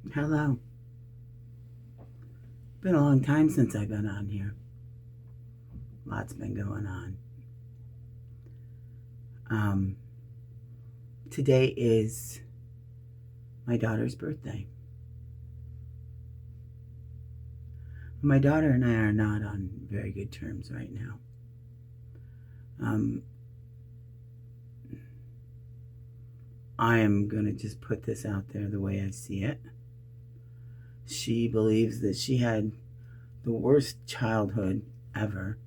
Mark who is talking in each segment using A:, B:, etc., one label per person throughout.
A: Hello. Been a long time since I've been on here. Lots been going on. Um, Today is my daughter's birthday. My daughter and I are not on very good terms right now. Um, I am going to just put this out there the way I see it. She believes that she had the worst childhood ever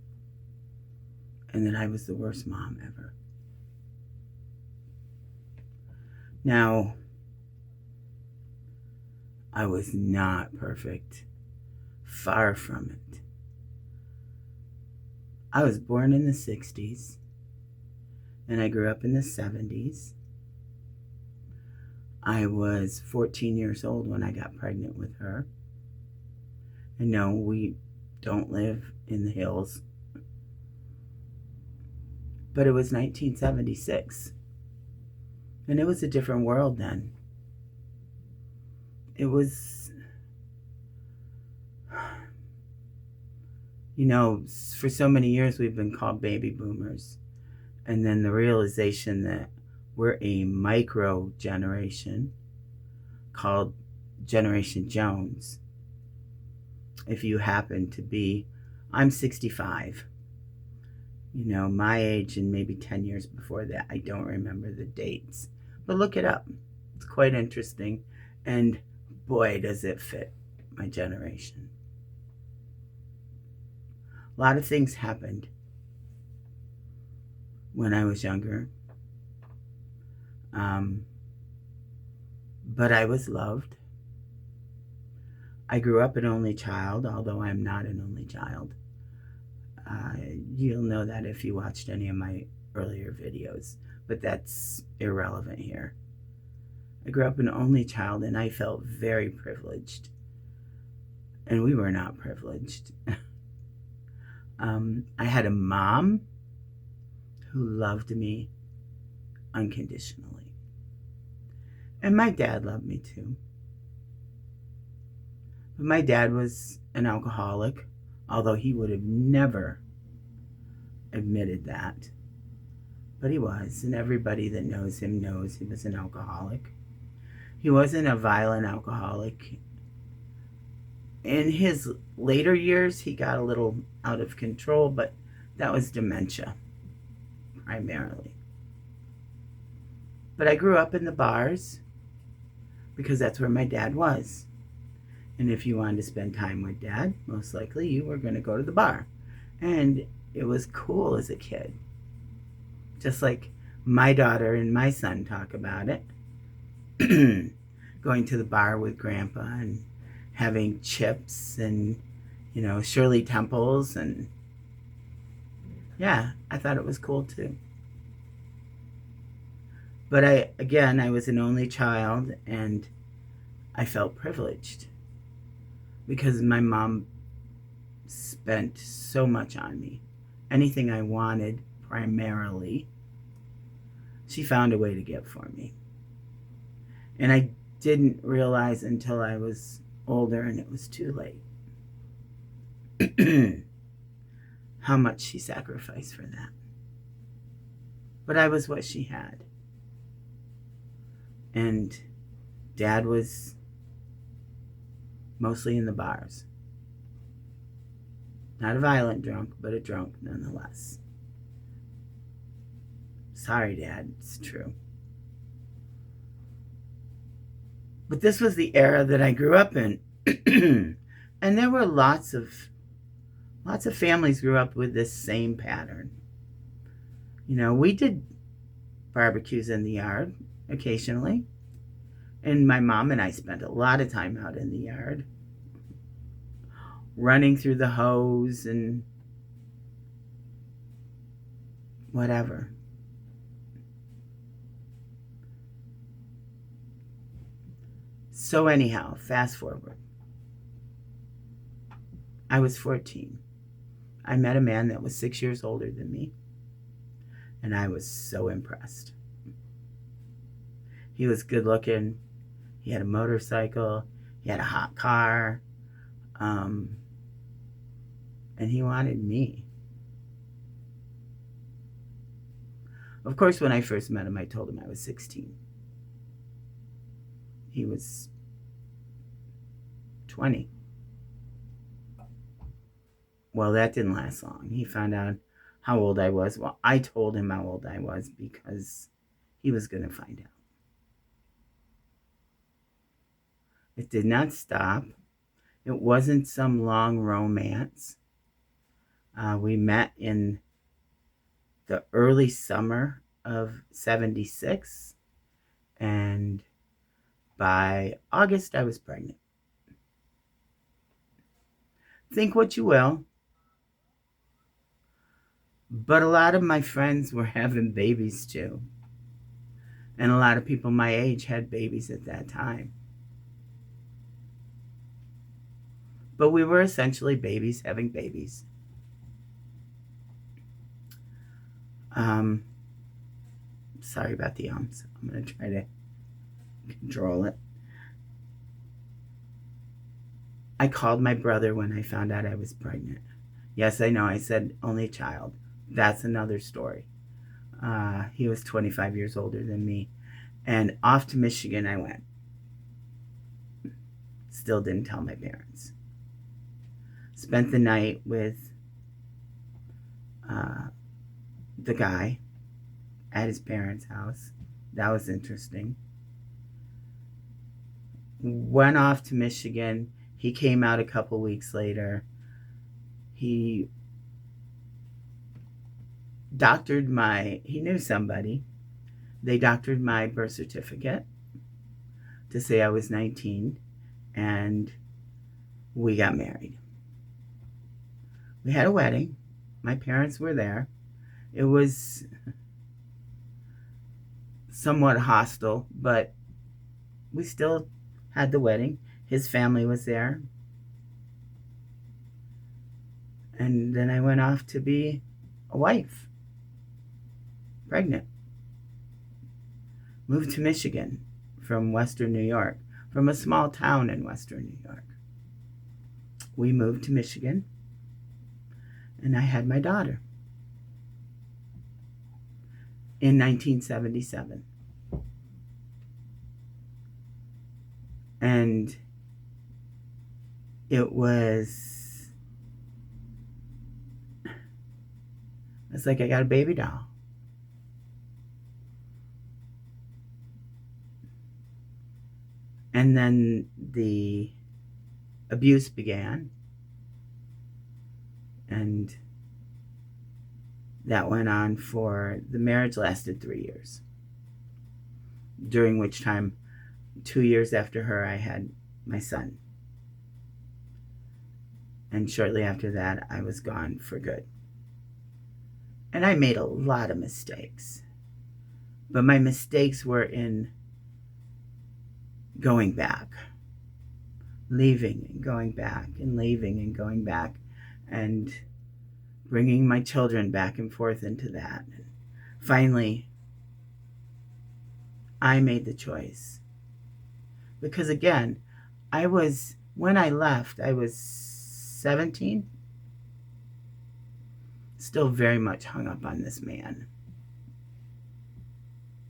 A: and that I was the worst mom ever. Now, I was not perfect. Far from it. I was born in the 60s and I grew up in the 70s. I was 14 years old when I got pregnant with her. And no, we don't live in the hills. But it was 1976. And it was a different world then. It was, for so many years we've been called baby boomers. And then the realization that we're a micro generation called Generation Jones. If you happen to be, I'm 65. My age and maybe 10 years before that. I don't remember the dates. But look it up. It's quite interesting. And boy, does it fit my generation. A lot of things happened when I was younger. But I was loved. I grew up an only child, although I'm not an only child. You'll know that if you watched any of my earlier videos, but that's irrelevant here. I grew up an only child and I felt very privileged. And we were not privileged. I had a mom who loved me unconditionally. And my dad loved me too. But my dad was an alcoholic, although he would have never admitted that. But he was, and everybody that knows him knows he was an alcoholic. He wasn't a violent alcoholic. In his later years, he got a little out of control, but that was dementia, primarily. But I grew up in the bars because that's where my dad was. And if you wanted to spend time with Dad, most likely you were going to go to the bar. And it was cool as a kid. Just like my daughter and my son talk about it. Going to the bar with Grandpa and having chips and, Shirley Temples. And yeah, I thought it was cool too. But I was an only child and I felt privileged because my mom spent so much on me. Anything I wanted, primarily, she found a way to get for me. And I didn't realize until I was older and it was too late how much she sacrificed for that. But I was what she had. And Dad was mostly in the bars. Not a violent drunk, but a drunk nonetheless. Sorry, Dad, it's true. But this was the era that I grew up in. And there were lots of families grew up with this same pattern. We did barbecues in the yard occasionally. And my mom and I spent a lot of time out in the yard, running through the hose and whatever. So anyhow, fast forward. I was 14. I met a man that was 6 years older than me, and I was so impressed. He was good looking. He had a motorcycle. He had a hot car. And he wanted me. Of course, when I first met him, I told him I was 16. He was 20. Well, that didn't last long. He found out how old I was. Well, I told him how old I was because he was going to find out. It did not stop. It wasn't some long romance. We met in the early summer of 76, and by August I was pregnant. Think what you will, but a lot of my friends were having babies too. And a lot of people my age had babies at that time. But we were essentially babies having babies. Sorry about the ums. I'm going to try to control it. I called my brother when I found out I was pregnant. Yes, I know, I said only child. That's another story. He was 25 years older than me. And off to Michigan I went. Still didn't tell my parents. Spent the night with the guy at his parents' house. That was interesting. Went off to Michigan. He came out a couple weeks later. He knew somebody. They doctored my birth certificate to say I was 19, and we got married. We had a wedding. My parents were there. It was somewhat hostile, but we still had the wedding. His family was there. And then I went off to be a wife. Pregnant. Moved to Michigan from Western New York, from a small town in Western New York. We moved to Michigan, and I had my daughter in 1977. And it's like I got a baby doll. And then the abuse began, and that went on the marriage lasted 3 years, during which time 2 years after her I had my son, and shortly after that I was gone for good. And I made a lot of mistakes, but my mistakes were in going back, leaving and going back, and leaving and going back, and bringing my children back and forth into that. Finally, I made the choice. Because again, when I left, I was 17, still very much hung up on this man.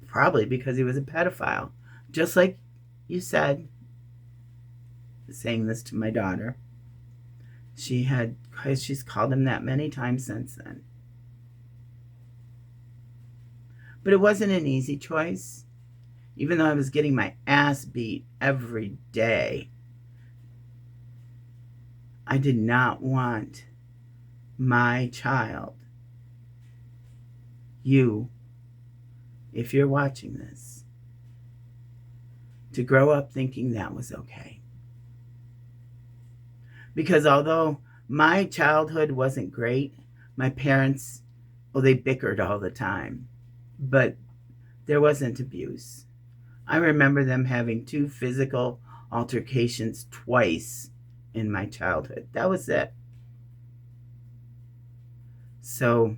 A: Probably because he was a pedophile. Just like you said, saying this to my daughter. She's called him that many times since then. But it wasn't an easy choice. Even though I was getting my ass beat every day, I did not want my child, you, if you're watching this, to grow up thinking that was okay. Because although my childhood wasn't great, my parents, they bickered all the time, but there wasn't abuse. I remember them having 2 physical altercations twice in my childhood. That was it. So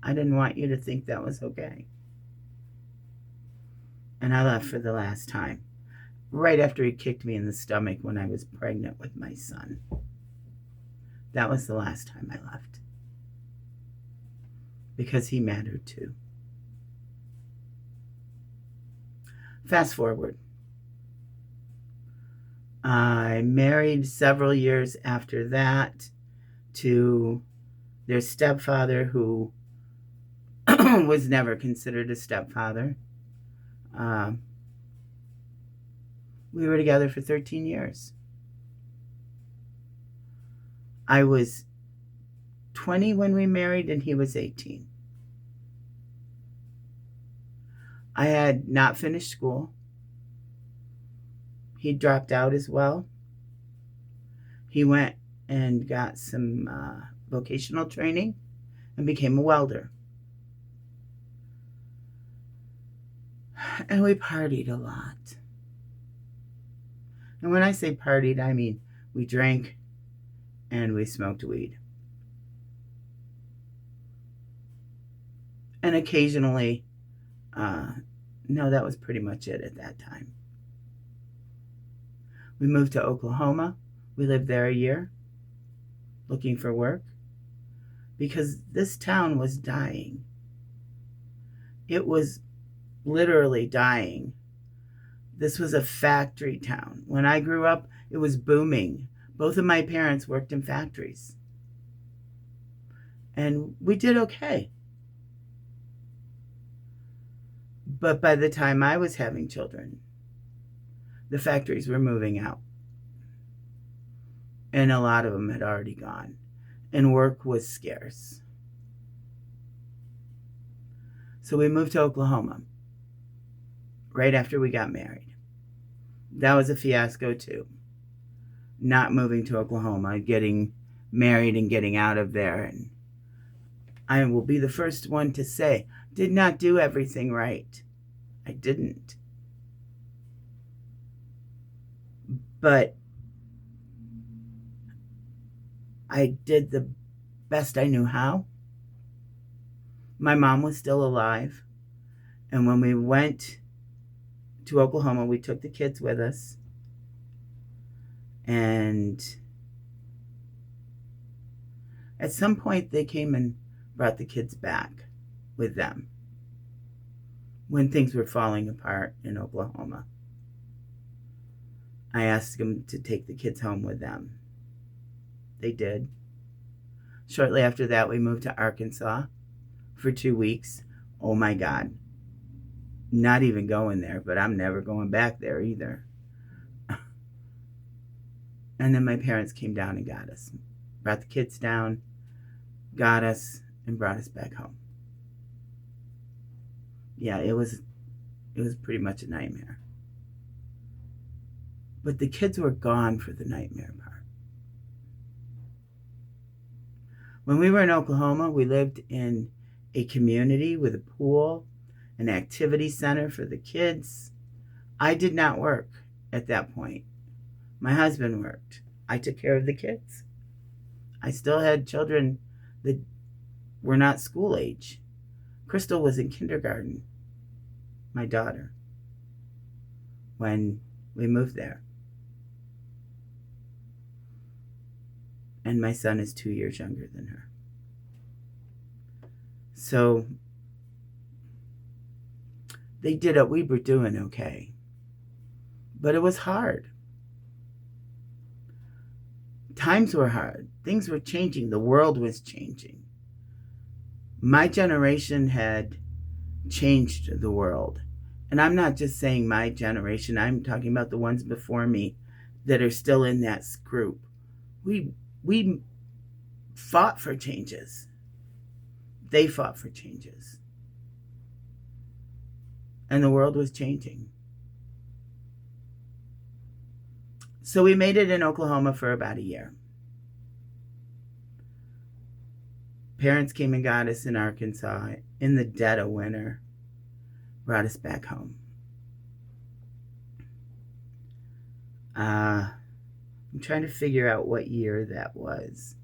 A: I didn't want you to think that was okay. And I left for the last time. right after he kicked me in the stomach when I was pregnant with my son. That was the last time I left. Because he mattered too. Fast forward. I married several years after that to their stepfather, who was never considered a stepfather. We were together for 13 years. I was 20 when we married, and he was 18. I had not finished school. He dropped out as well. He went and got some vocational training and became a welder. And we partied a lot. And when I say partied, I mean we drank and we smoked weed. And occasionally, no, that was pretty much it at that time. We moved to Oklahoma. We lived there a year looking for work because this town was dying. It was literally dying. This was a factory town. When I grew up, it was booming. Both of my parents worked in factories. And we did okay. But by the time I was having children, the factories were moving out. And a lot of them had already gone. And work was scarce. So we moved to Oklahoma right after we got married. That was a fiasco too. Not moving to Oklahoma, getting married and getting out of there. And I will be the first one to say, did not do everything right. I didn't. But I did the best I knew how. My mom was still alive. And when we went to Oklahoma, we took the kids with us. And at some point, they came and brought the kids back with them when things were falling apart in Oklahoma. I asked them to take the kids home with them. They did. Shortly after that, we moved to Arkansas for 2 weeks. Oh my God. Not even going there, but I'm never going back there either. And then my parents came down and got us. Brought the kids down, got us, and brought us back home. Yeah, it was pretty much a nightmare. But the kids were gone for the nightmare part. When we were in Oklahoma, we lived in a community with a pool, an activity center for the kids. I did not work at that point. My husband worked. I took care of the kids. I still had children that were not school age. Crystal was in kindergarten, my daughter, when we moved there. And my son is 2 years younger than her. So they did it. We were doing okay. But it was hard. Times were hard. Things were changing. The world was changing. My generation had changed the world. And I'm not just saying my generation. I'm talking about the ones before me that are still in that group. We fought for changes. They fought for changes. And the world was changing. So we made it in Oklahoma for about a year. Parents came and got us in Arkansas in the dead of winter, brought us back home. I'm trying to figure out what year that was.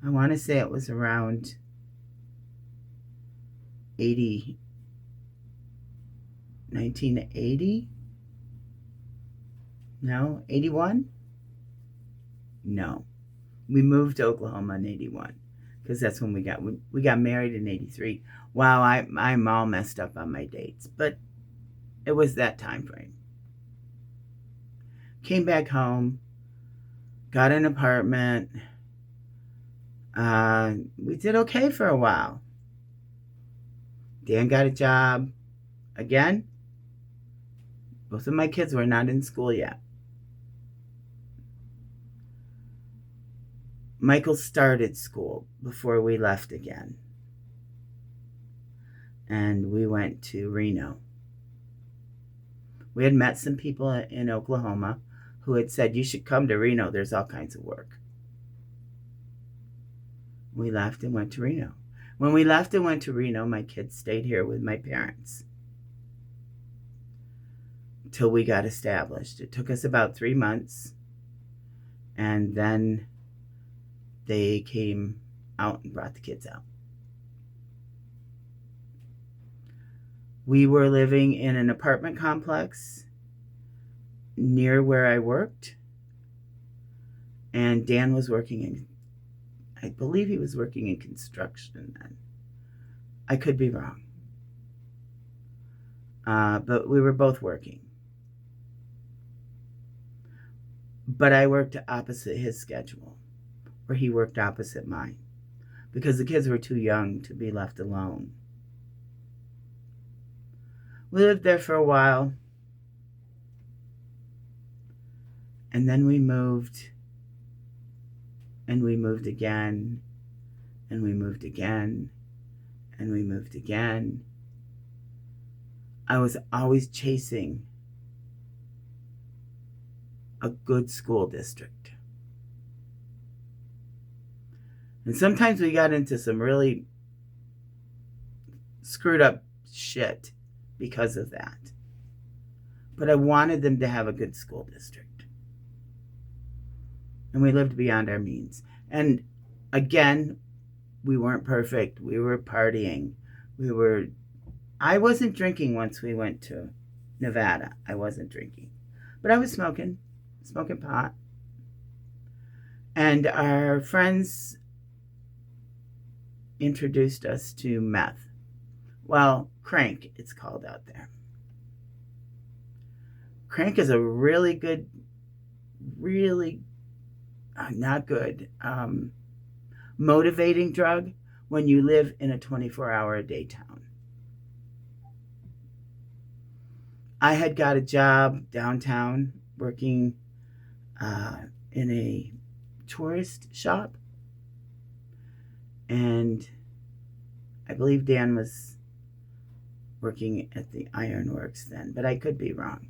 A: I want to say it was around 1980. No, 81? No. We moved to Oklahoma in 81 because that's when we got married in 83. Wow, I'm all messed up on my dates, but it was that time frame. Came back home, got an apartment. We did okay for a while. Dan got a job. Again, both of my kids were not in school yet. Michael started school before we left again. And we went to Reno. We had met some people in Oklahoma who had said, you should come to Reno. There's all kinds of work. We left and went to Reno. When we left and went to Reno, my kids stayed here with my parents until we got established. It took us about 3 months, and then they came out and brought the kids out. We were living in an apartment complex near where I worked, and Dan was working in, I believe he was working in construction then. I could be wrong. But we were both working. But I worked opposite his schedule, or he worked opposite mine, because the kids were too young to be left alone. We lived there for a while, and then we moved, and we moved again, and we moved again, and we moved again. I was always chasing a good school district. And sometimes we got into some really screwed up shit because of that. But I wanted them to have a good school district. And we lived beyond our means. And again, we weren't perfect. We were partying. I wasn't drinking once we went to Nevada. I wasn't drinking. But I was smoking pot. And our friends introduced us to meth. Well, crank, it's called out there. Crank is a really good, really not good, motivating drug when you live in a 24-hour-a-day town. I had got a job downtown working in a tourist shop, and I believe Dan was working at the ironworks then, but I could be wrong.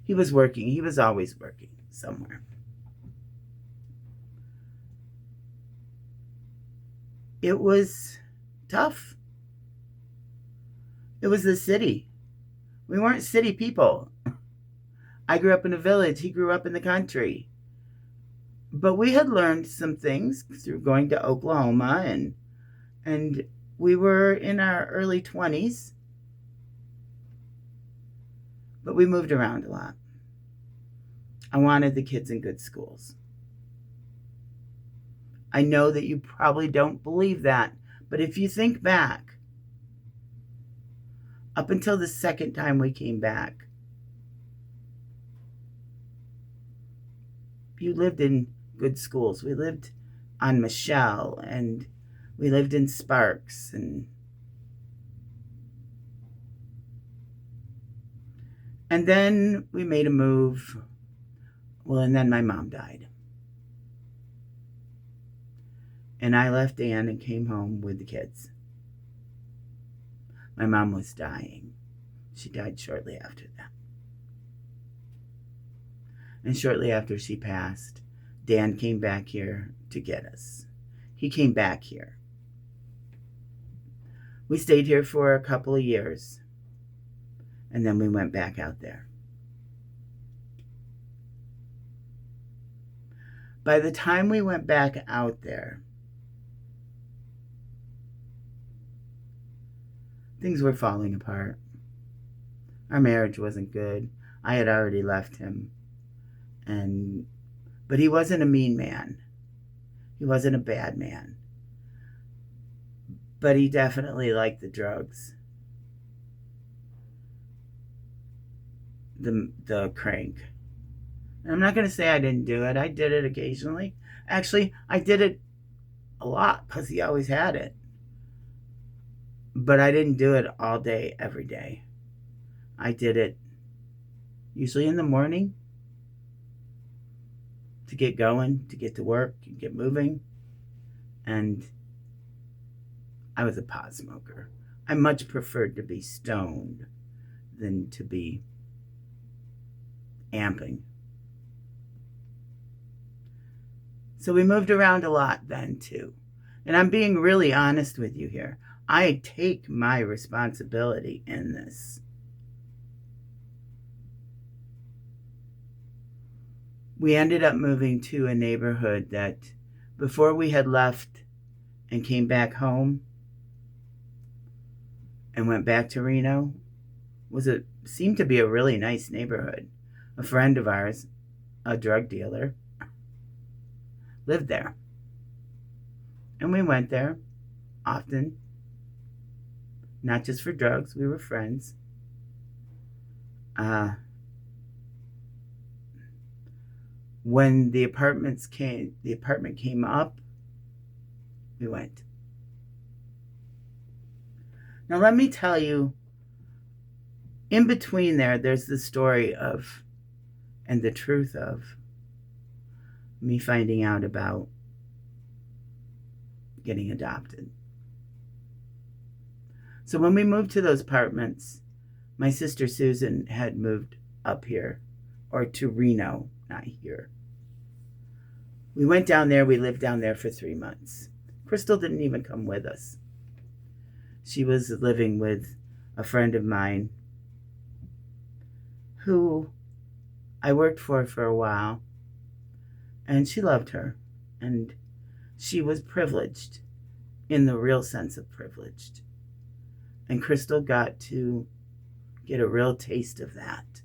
A: He was working. He was always working somewhere. It was tough. It was the city. We weren't city people. I grew up in a village. He grew up in the country. But we had learned some things through going to Oklahoma, and we were in our early 20s. But we moved around a lot. I wanted the kids in good schools. I know that you probably don't believe that, but if you think back, up until the second time we came back, you lived in good schools. We lived on Michelle, and we lived in Sparks, and then we made a move. Well, and then my mom died. And I left Dan and came home with the kids. My mom was dying. She died shortly after that. And shortly after she passed, Dan came back here to get us. He came back here. We stayed here for a couple of years, and then we went back out there. By the time we went back out there, things were falling apart. Our marriage wasn't good. I had already left him. But he wasn't a mean man. He wasn't a bad man. But he definitely liked the drugs. The crank. And I'm not going to say I didn't do it. I did it occasionally. Actually, I did it a lot because he always had it. But I didn't do it all day, every day. I did it usually in the morning to get going, to get to work, to get moving. And I was a pot smoker. I much preferred to be stoned than to be amping. So we moved around a lot then too. And I'm being really honest with you here. I take my responsibility in this. We ended up moving to a neighborhood that before we had left and came back home and went back to Reno seemed to be a really nice neighborhood. A friend of ours, a drug dealer, lived there. And we went there often, not just for drugs, we were friends. When the apartment came up, we went. Now let me tell you, in between there's the story of, and the truth of, me finding out about getting adopted. So when we moved to those apartments, my sister Susan had moved up here, or to Reno, not here. We went down there, we lived down there for 3 months. Crystal didn't even come with us. She was living with a friend of mine who I worked for a while, and she loved her, and she was privileged in the real sense of privileged. And Crystal got to get a real taste of that.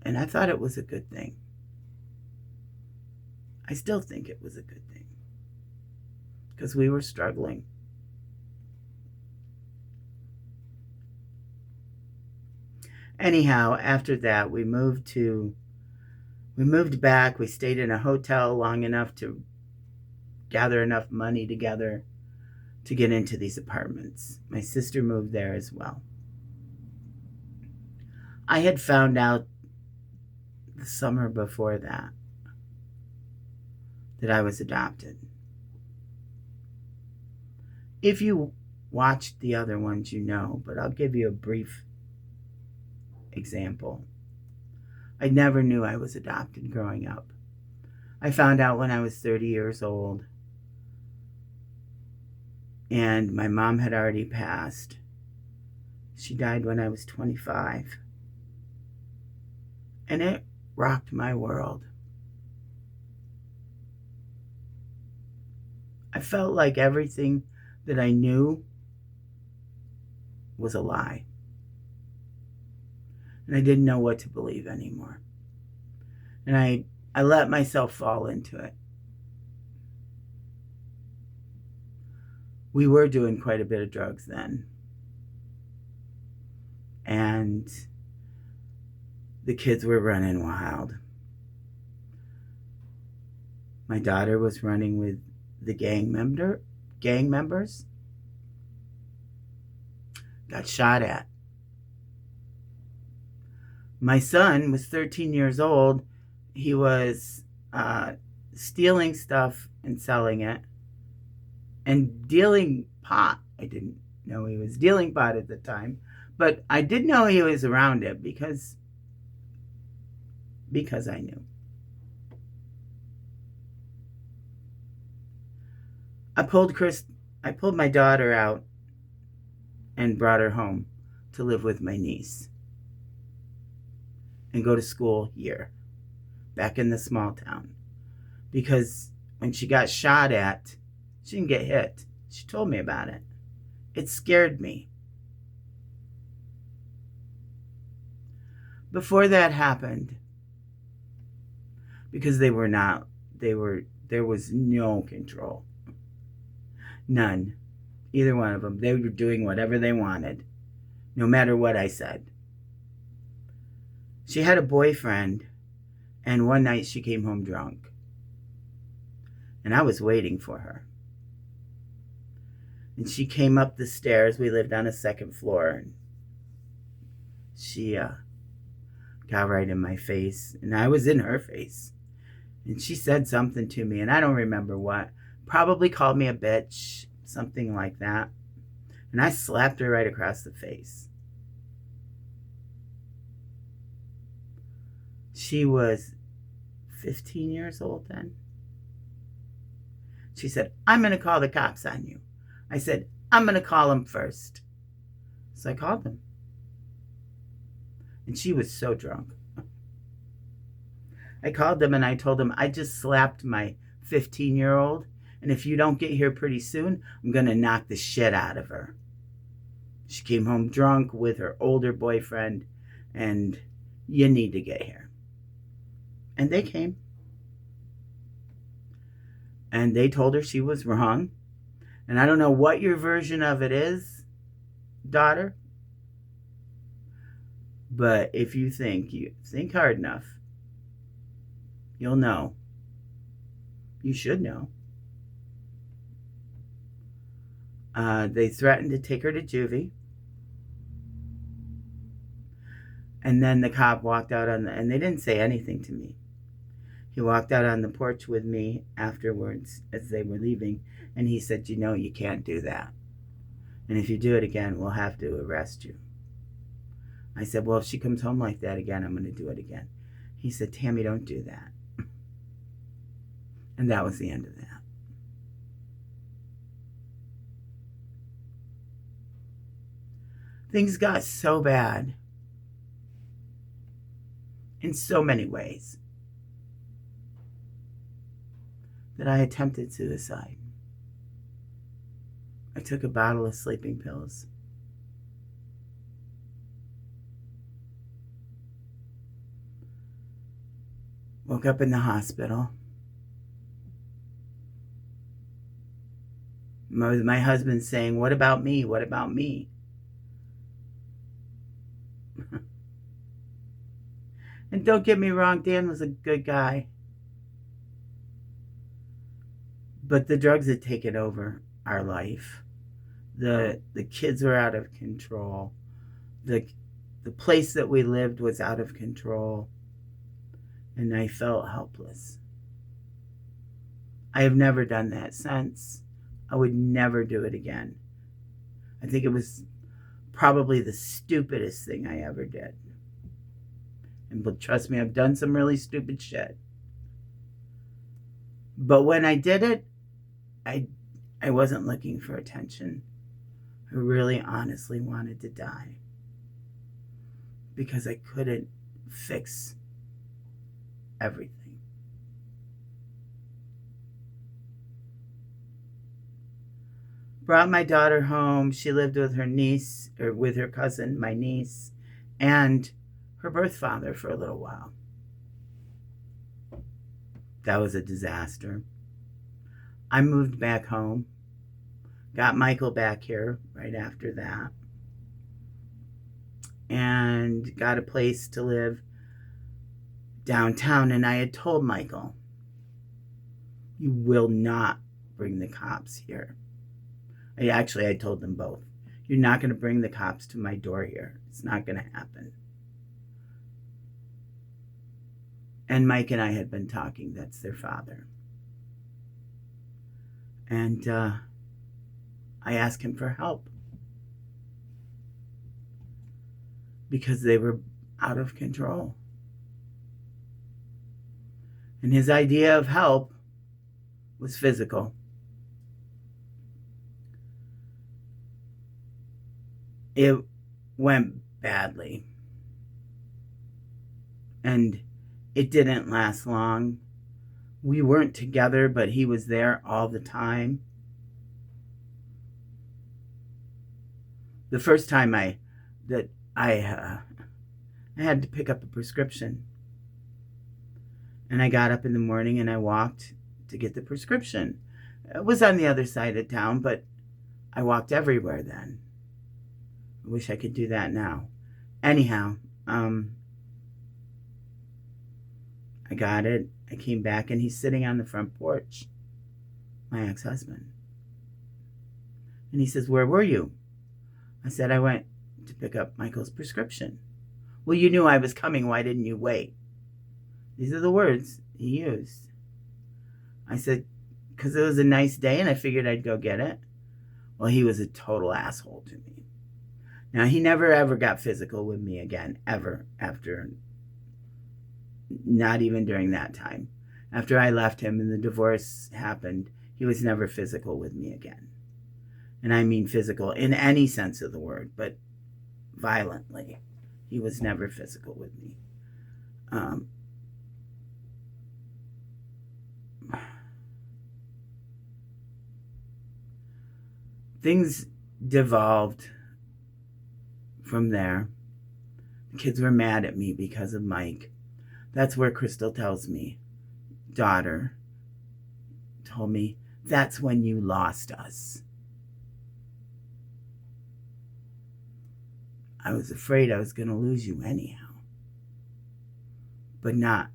A: And I thought it was a good thing. I still think it was a good thing, because we were struggling. Anyhow, after that, we moved back. We stayed in a hotel long enough to gather enough money together to get into these apartments. My sister moved there as well. I had found out the summer before that I was adopted. If you watched the other ones, you know, but I'll give you a brief example. I never knew I was adopted growing up. I found out when I was 30 years old, and my mom had already passed. She died when I was 25. And it rocked my world. I felt like everything that I knew was a lie. And I didn't know what to believe anymore. And I let myself fall into it. We were doing quite a bit of drugs then. And the kids were running wild. My daughter was running with the gang members. Got shot at. My son was 13 years old. He was stealing stuff and selling it, and dealing pot. I didn't know he was dealing pot at the time, but I did know he was around it because I knew. I pulled my daughter out and brought her home to live with my niece and go to school here, back in the small town. Because when she got shot at, she didn't get hit. She told me about it. It scared me. before that happened, because there was no control. None. Either one of them. They were doing whatever they wanted, no matter what I said. She had a boyfriend, and one night she came home drunk. And I was waiting for her. And she came up the stairs. We lived on a second floor. And she got right in my face. And I was in her face. And she said something to me, and I don't remember what. Probably called me a bitch, something like that. And I slapped her right across the face. She was 15 years old then. She said, "I'm going to call the cops on you." I said, "I'm going to call them first." So I called them. And she was so drunk. I called them and I told them, "I just slapped my 15-year-old. And if you don't get here pretty soon, I'm going to knock the shit out of her." She came home drunk with her older boyfriend, and you need to get here. And they came. And they told her she was wrong. And I don't know what your version of it is, daughter. But if you think hard enough, you'll know. You should know. They threatened to take her to juvie. And then the cop walked out and they didn't say anything to me. He walked out on the porch with me afterwards as they were leaving, and he said, "You can't do that. And if you do it again, we'll have to arrest you." I said, "Well, if she comes home like that again, I'm going to do it again." He said, "Tammy, don't do that." And that was the end of that. Things got so bad in so many ways that I attempted suicide. I took a bottle of sleeping pills. Woke up in the hospital. My husband saying, "What about me? What about me?" And don't get me wrong, Dan was a good guy. But the drugs had taken over our life. The kids were out of control. The place that we lived was out of control. And I felt helpless. I have never done that since. I would never do it again. I think it was probably the stupidest thing I ever did. And trust me, I've done some really stupid shit. But when I did it, I wasn't looking for attention. I really honestly wanted to die. Because I couldn't fix everything. Brought my daughter home. She lived with her niece, or with her cousin, my niece, and her birth father for a little while. That was a disaster. I moved back home. Got Michael back here right after that. And got a place to live downtown. And I had told Michael, "You will not bring the cops here." I told them both. "You're not going to bring the cops to my door here. It's not going to happen." And Mike and I had been talking. That's their father. And I asked him for help. Because they were out of control. And his idea of help was physical. It went badly. And it didn't last long. We weren't together, but he was there all the time. The first time I I had to pick up a prescription. And I got up in the morning and I walked to get the prescription. It was on the other side of town, but I walked everywhere then. I wish I could do that now. Anyhow, I got it. I came back and he's sitting on the front porch, my ex-husband. And he says, "Where were you?" I said, "I went to pick up Michael's prescription." "Well, you knew I was coming. Why didn't you wait?" These are the words he used. I said, "Because it was a nice day and I figured I'd go get it." Well, he was a total asshole to me. Now, he never ever got physical with me again, ever, after, not even during that time. After I left him and the divorce happened, he was never physical with me again. And I mean physical in any sense of the word, but violently. He was never physical with me. Things devolved from there. The kids were mad at me because of Mike. That's where Crystal tells me, daughter, told me, "That's when you lost us." I was afraid I was going to lose you anyhow, but not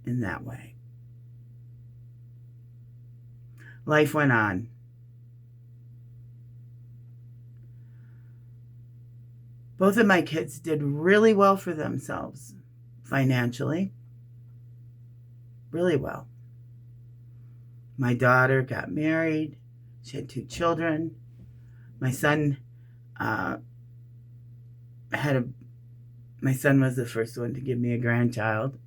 A: in that way. Life went on. Both of my kids did really well for themselves financially. Really well. My daughter got married. She had 2 children. My son my son was the first one to give me a grandchild.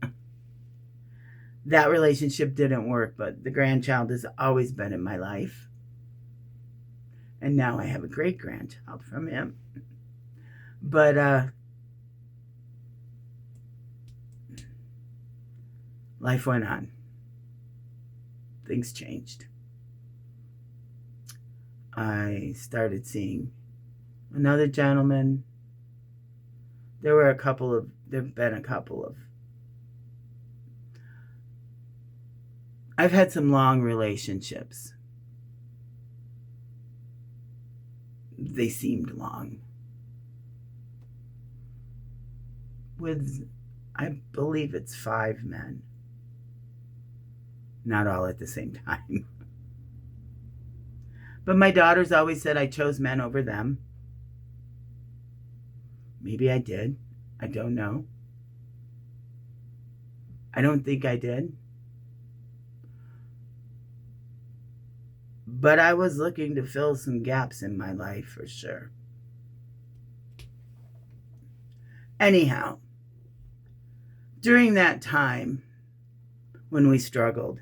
A: That relationship didn't work, but the grandchild has always been in my life. And now I have a great grandchild from him. But life went on. Things changed. I started seeing another gentleman. There have been a couple of. I've had some long relationships. They seemed long. With, I believe it's 5 men. Not all at the same time. But my daughters always said I chose men over them. Maybe I did. I don't know. I don't think I did. But I was looking to fill some gaps in my life for sure. Anyhow, during that time when we struggled,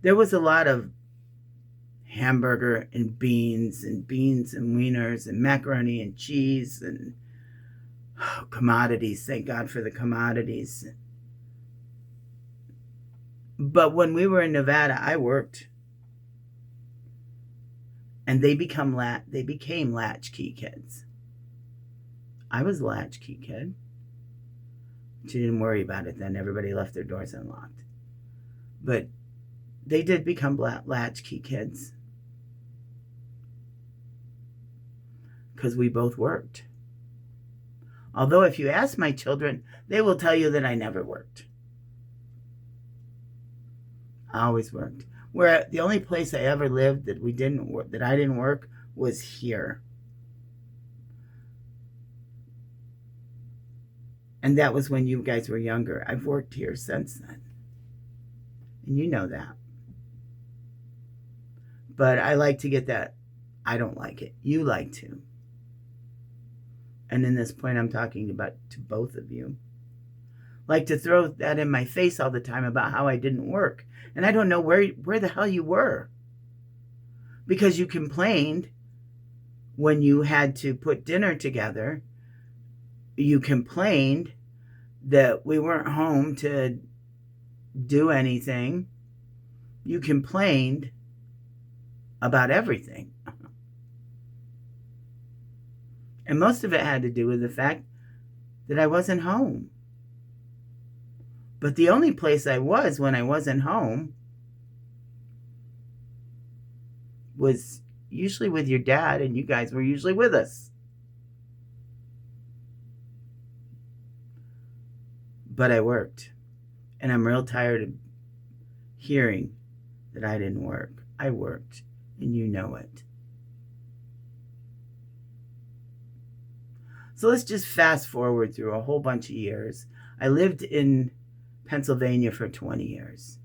A: there was a lot of hamburger and beans and wieners and macaroni and cheese and commodities. Thank God for the commodities. But when we were in Nevada, I worked. And they became latchkey kids. I was a latchkey kid. But you didn't worry about it then. Everybody left their doors unlocked. But they did become latchkey kids. Because we both worked. Although if you ask my children, they will tell you that I never worked. I always worked. Where the only place I ever lived that I didn't work was here. And that was when you guys were younger. I've worked here since then. And you know that. But I like to get that. I don't like it. You like to. And in this point, I'm talking about to both of you. Like to throw that in my face all the time about how I didn't work. And I don't know where the hell you were. Because you complained when you had to put dinner together. You complained that we weren't home to do anything. You complained about everything. And most of it had to do with the fact that I wasn't home. But the only place I was when I wasn't home was usually with your dad, and you guys were usually with us. But I worked. And I'm real tired of hearing that I didn't work. I worked, and you know it. So let's just fast forward through a whole bunch of years. I lived in Pennsylvania for 20 years.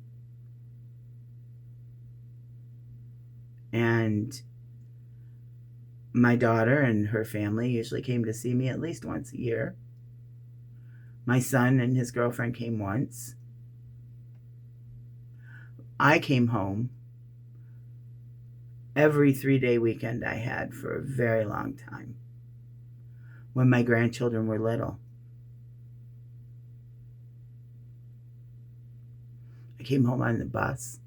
A: And my daughter and her family usually came to see me at least once a year. My son and his girlfriend came once. I came home every 3-day weekend I had for a very long time when my grandchildren were little. I came home on the bus.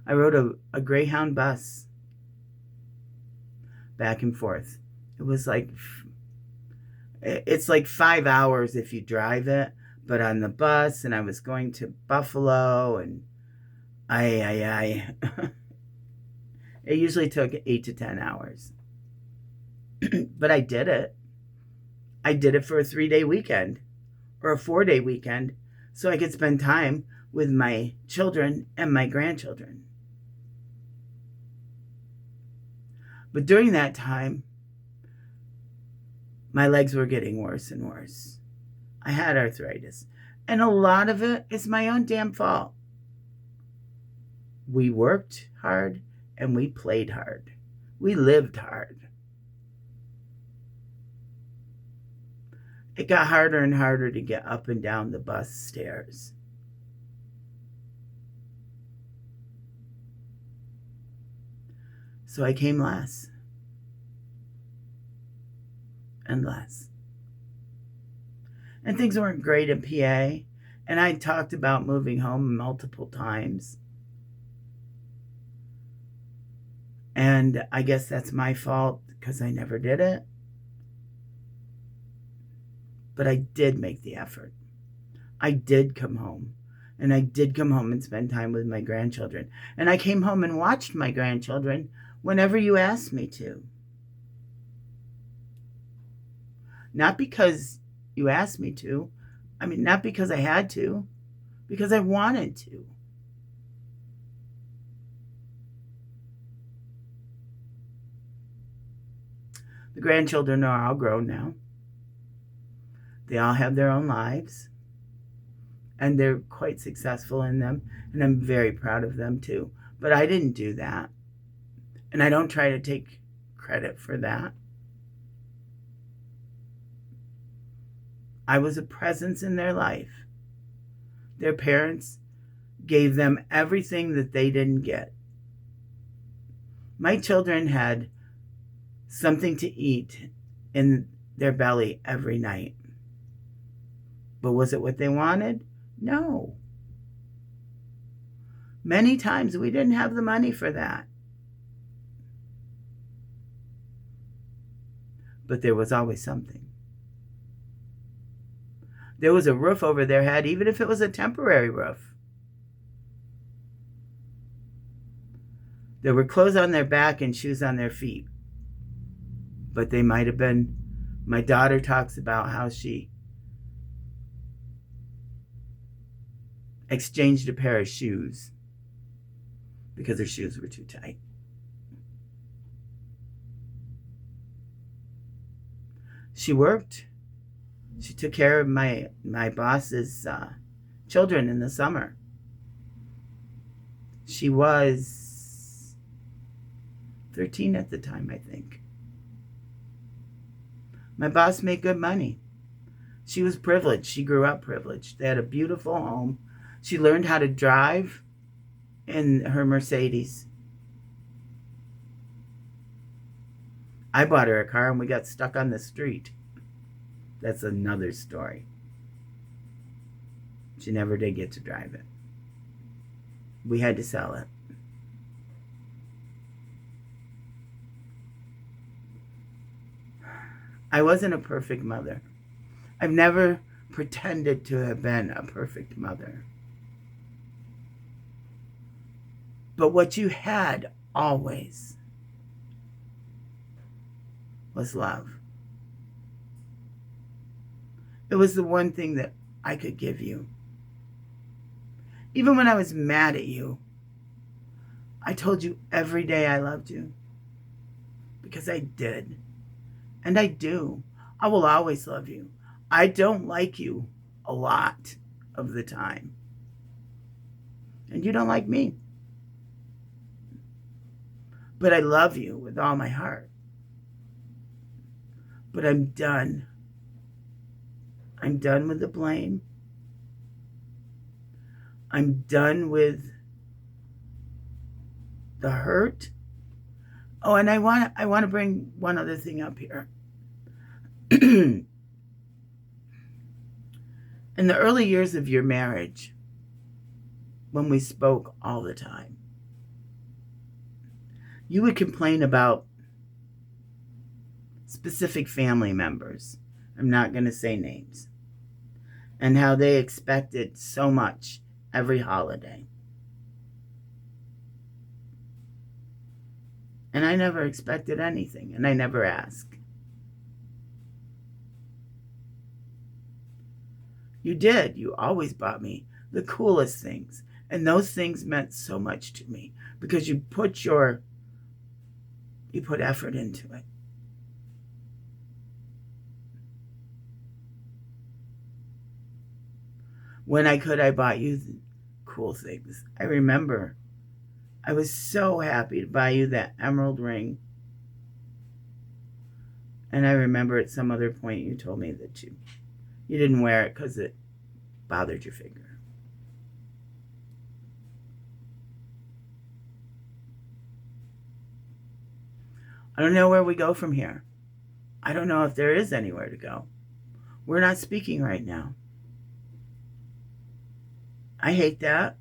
A: I rode a Greyhound bus back and forth. It's like 5 hours if you drive it, but on the bus, and I was going to Buffalo, and it usually took 8 to 10 hours. But I did it. I did it for a 3-day weekend or a 4-day weekend so I could spend time with my children and my grandchildren. But during that time, my legs were getting worse and worse. I had arthritis. And a lot of it is my own damn fault. We worked hard and we played hard. We lived hard. It got harder and harder to get up and down the bus stairs. So I came less and less. And things weren't great in PA. And I talked about moving home multiple times. And I guess that's my fault because I never did it. But I did make the effort. I did come home. And I did come home and spend time with my grandchildren. And I came home and watched my grandchildren whenever you asked me to. Not because you asked me to. Not because I had to. Because I wanted to. The grandchildren are all grown now. They all have their own lives. And they're quite successful in them. And I'm very proud of them too. But I didn't do that. And I don't try to take credit for that. I was a presence in their life. Their parents gave them everything that they didn't get. My children had something to eat in their belly every night. But was it what they wanted? No. Many times we didn't have the money for that. But there was always something. There was a roof over their head, even if it was a temporary roof. There were clothes on their back and shoes on their feet. But they might have been, my daughter talks about how she exchanged a pair of shoes because her shoes were too tight. She worked. She took care of my boss's children in the summer. She was 13 at the time, I think. My boss made good money. She was privileged. She grew up privileged. They had a beautiful home. She learned how to drive in her Mercedes. I bought her a car and we got stuck on the street. That's another story. She never did get to drive it. We had to sell it. I wasn't a perfect mother. I've never pretended to have been a perfect mother. But what you had always was love. It was the one thing that I could give you. Even when I was mad at you, I told you every day I loved you. Because I did. And I do. I will always love you. I don't like you a lot of the time. And you don't like me. But I love you with all my heart. But I'm done. I'm done with the blame. I'm done with the hurt. Oh, and I want to bring one other thing up here. In the early years of your marriage, when we spoke all the time, you would complain about specific family members. I'm not going to say names. And how they expected so much every holiday. And I never expected anything, and I never asked. You did. You always bought me the coolest things. And those things meant so much to me because you put effort into it. When I could, I bought you cool things. I remember I was so happy to buy you that emerald ring. And I remember at some other point you told me that you didn't wear it because it bothered your finger. I don't know where we go from here. I don't know if there is anywhere to go. We're not speaking right now. I hate that,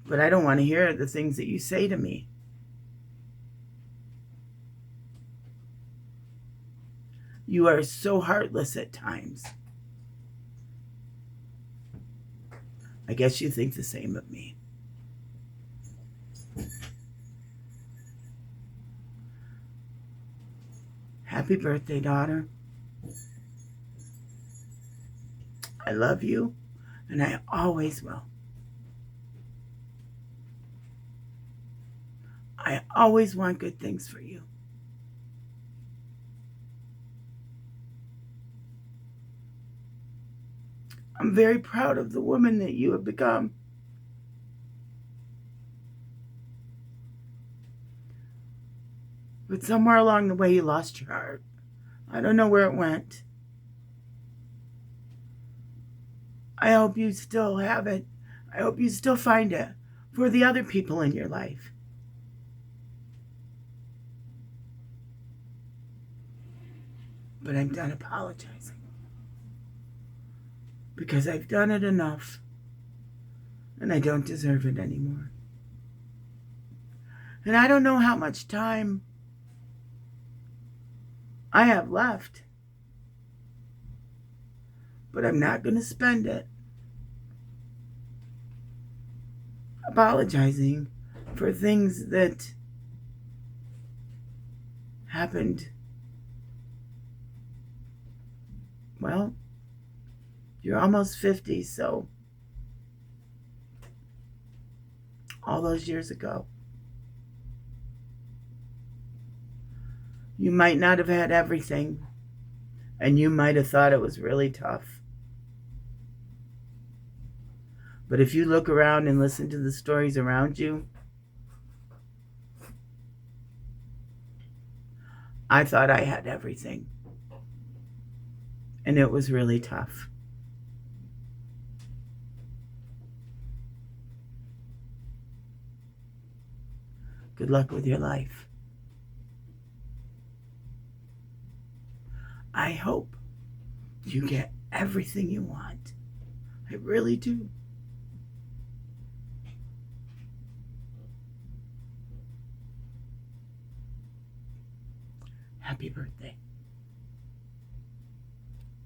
A: but I don't want to hear the things that you say to me. You are so heartless at times. I guess you think the same of me. Happy birthday, daughter. I love you, and I always will. I always want good things for you. I'm very proud of the woman that you have become. But somewhere along the way, you lost your heart. I don't know where it went. I hope you still have it. I hope you still find it for the other people in your life. But I'm done apologizing. Because I've done it enough. And I don't deserve it anymore. And I don't know how much time I have left. But I'm not going to spend it apologizing for things that happened. Well, you're almost 50, so all those years ago. You might not have had everything, and you might have thought it was really tough. But if you look around and listen to the stories around you, I thought I had everything. And it was really tough. Good luck with your life. I hope you get everything you want. I really do. Happy birthday.